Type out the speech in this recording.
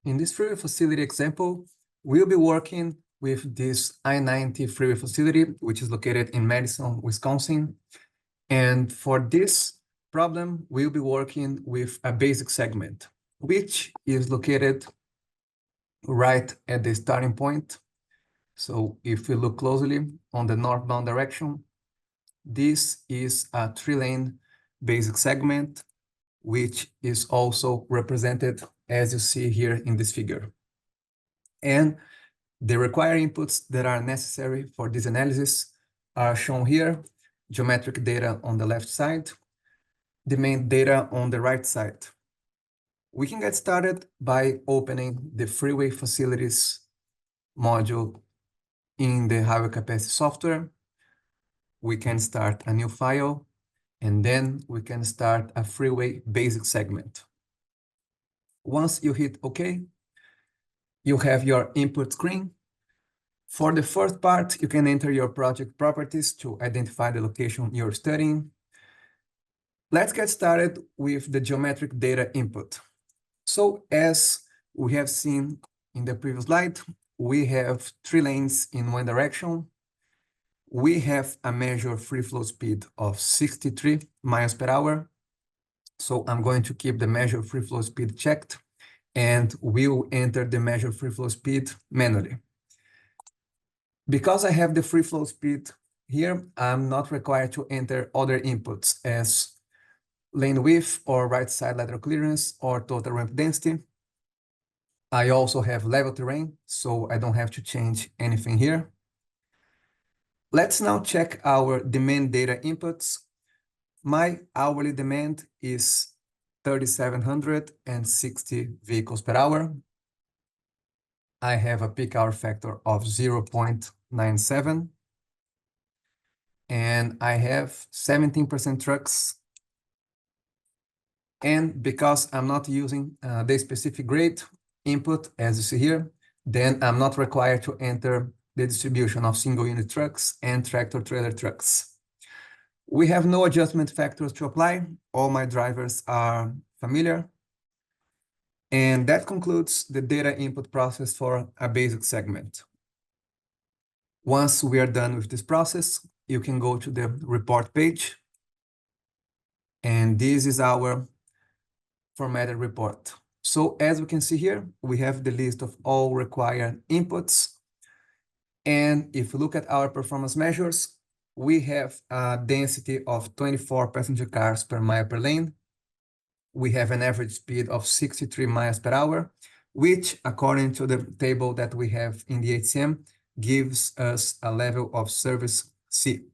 In this freeway facility example, we'll be working with this I-90 freeway facility, which is located in Madison, Wisconsin. And for this problem, we'll be working with a basic segment, which is located right at the starting point. So if we look closely on the northbound direction, this is a 3-lane basic segment, which is also represented as you see here in this figure. And the required inputs that are necessary for this analysis are shown here: geometric data on the left side, the main data on the right side. We can get started by opening the Freeway Facilities module in the Highway Capacity software. We can start a new file, and then we can start a Freeway basic segment. Once you hit OK, you have your input screen. For the first part, you can enter your project properties to identify the location you're studying. Let's get started with the geometric data input. So as we have seen in the previous slide, we have 3 lanes in one direction. We have a measured free flow speed of 63 miles per hour. So I'm going to keep the measured free flow speed checked, and we'll enter the measured free flow speed manually. Because I have the free flow speed here, I'm not required to enter other inputs as lane width or right side lateral clearance or total ramp density. I also have level terrain, so I don't have to change anything here. Let's now check our demand data inputs. My hourly demand is 3,760 vehicles per hour. I have a peak hour factor of 0.97. And I have 17% trucks. And because I'm not using the specific grade input, as you see here, then I'm not required to enter the distribution of single unit trucks and tractor trailer trucks. We have no adjustment factors to apply. All my drivers are familiar. And that concludes the data input process for a basic segment. Once we are done with this process, you can go to the report page. And this is our formatted report. So as we can see here, we have the list of all required inputs. And if we look at our performance measures, we have a density of 24 passenger cars per mile per lane. We have an average speed of 63 miles per hour, which, according to the table that we have in the HCM, gives us a level of service C.